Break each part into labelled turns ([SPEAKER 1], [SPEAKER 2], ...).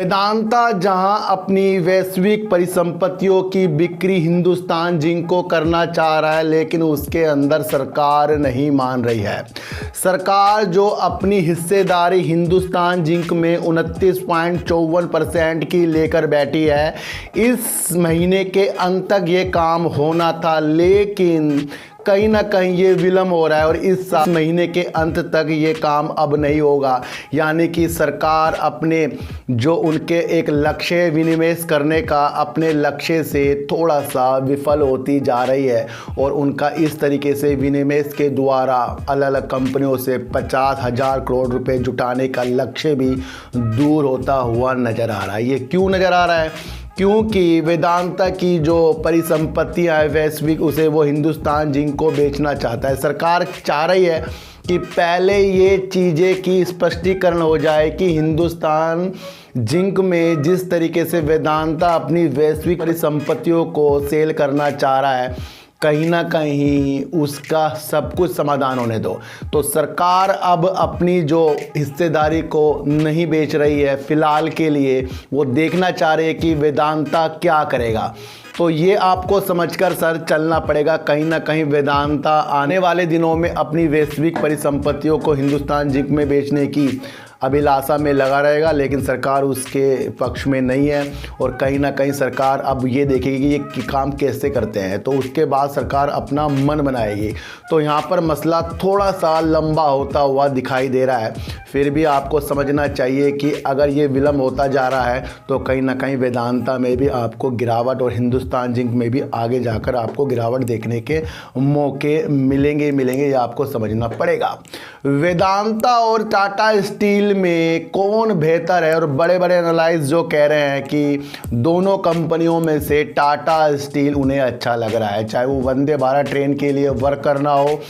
[SPEAKER 1] वेदांता जहां अपनी वैश्विक परिसंपत्तियों की बिक्री हिंदुस्तान जिंक को करना चाह रहा है, लेकिन उसके अंदर सरकार नहीं मान रही है। सरकार जो अपनी हिस्सेदारी हिंदुस्तान जिंक में 29.54% की लेकर बैठी है, इस महीने के अंत तक ये काम होना था, लेकिन कहीं ना कहीं ये विलम्ब हो रहा है और इस महीने के अंत तक ये काम अब नहीं होगा। यानी कि सरकार अपने जो उनके एक लक्ष्य विनिवेश करने का अपने लक्ष्य से थोड़ा सा विफल होती जा रही है और उनका इस तरीके से विनिवेश के द्वारा अलग अलग कंपनियों से 50,000 करोड़ रुपए जुटाने का लक्ष्य भी दूर होता हुआ नज़र आ रहा है। ये क्यों नज़र आ रहा है? क्योंकि वेदांता की जो परिसंपत्तियां है वैश्विक, उसे वो हिंदुस्तान जिंक को बेचना चाहता है। सरकार चाह रही है कि पहले ये चीज़ें की स्पष्टीकरण हो जाए कि हिंदुस्तान जिंक में जिस तरीके से वेदांता अपनी वैश्विक परिसंपत्तियों को सेल करना चाह रहा है, कहीं ना कहीं उसका सब कुछ समाधान होने दो। तो सरकार अब अपनी जो हिस्सेदारी को नहीं बेच रही है फिलहाल के लिए, वो देखना चाह रही है कि वेदांता क्या करेगा। तो ये आपको समझकर सर चलना पड़ेगा। कहीं ना कहीं वेदांता आने वाले दिनों में अपनी वैश्विक परिसंपत्तियों को हिंदुस्तान जिंक में बेचने की अभिलाषा में लगा रहेगा, लेकिन सरकार उसके पक्ष में नहीं है और कहीं ना कहीं सरकार अब ये देखेगी कि ये काम कैसे करते हैं, तो उसके बाद सरकार अपना मन बनाएगी। तो यहाँ पर मसला थोड़ा सा लंबा होता हुआ दिखाई दे रहा है। फिर भी आपको समझना चाहिए कि अगर ये विलम्ब होता जा रहा है तो कहीं ना कहीं वेदांता में भी आपको गिरावट और हिंदुस्तान जिंक में भी आगे जाकर आपको गिरावट देखने के मौके मिलेंगे ये आपको समझना पड़ेगा। वेदांता और टाटा स्टील में कौन बेहतर है? और बड़े बड़े एनालाइज जो कह रहे हैं कि दोनों कंपनियों में से टाटा स्टील उन्हें अच्छा लग रहा है, चाहे वो वंदे भारत ट्रेन के लिए वर्क करना हो,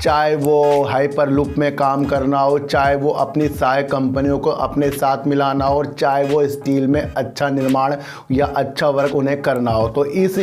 [SPEAKER 1] चाहे वो हाइपर लूप में काम करना हो, चाहे वो अपनी सहायक कंपनियों को अपने साथ मिलाना हो, और चाहे वो स्टील में अच्छा निर्माण या अच्छा वर्क उन्हें करना हो। तो इस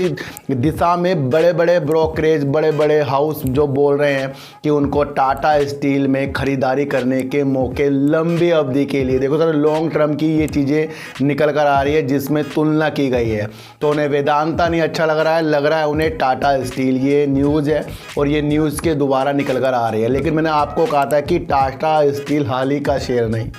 [SPEAKER 1] दिशा में बड़े बड़े ब्रोकरेज, बड़े बड़े हाउस जो बोल रहे हैं कि उनको टाटा स्टील में खरीदारी करने के मौके लंबी अवधि के लिए, देखो सर लॉन्ग टर्म की ये चीज़ें निकल कर आ रही है जिसमें तुलना की गई है। तो उन्हें वेदांता नहीं अच्छा लग रहा है उन्हें टाटा स्टील। ये न्यूज़ है और ये न्यूज़ के दोबारा निकल कर आ रही है। लेकिन मैंने आपको कहा था कि टाटा स्टील हाल ही का शेयर नहीं,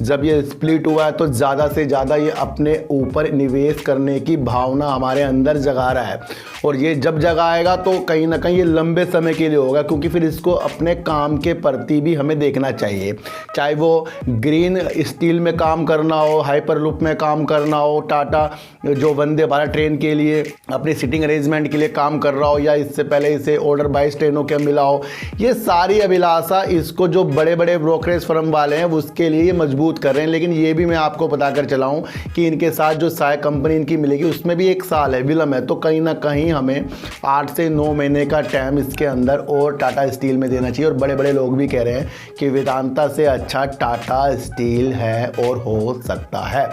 [SPEAKER 1] जब ये स्प्लिट हुआ है तो ज़्यादा से ज़्यादा ये अपने ऊपर निवेश करने की भावना हमारे अंदर जगा रहा है और ये जब जगाएगा तो कहीं ना कहीं ये लंबे समय के लिए होगा, क्योंकि फिर इसको अपने काम के प्रति भी हमें देखना चाहिए। चाहे वो ग्रीन स्टील में काम करना हो, हाइपर लूप में काम करना हो, टाटा जो वंदे भारत ट्रेन के लिए अपनी सीटिंग अरेंजमेंट के लिए काम कर रहा हो, या इससे पहले इसे ऑर्डर 22 ट्रेनों के मिला हो, ये सारी अभिलाषा इसको जो बड़े बड़े ब्रोकरेज फर्म वाले हैं उसके लिए मजबूत कर रहे हैं। लेकिन ये भी मैं आपको बताकर चलाऊं कि इनके साथ जो सहायक कंपनी इनकी मिलेगी उसमें भी 1 साल है विलम्ब है। तो कहीं ना कहीं हमें 8 से 9 महीने का टाइम इसके अंदर और टाटा स्टील में देना चाहिए। और बड़े बड़े लोग भी कह रहे हैं कि वेदांता से अच्छा टाटा स्टील है और हो सकता है।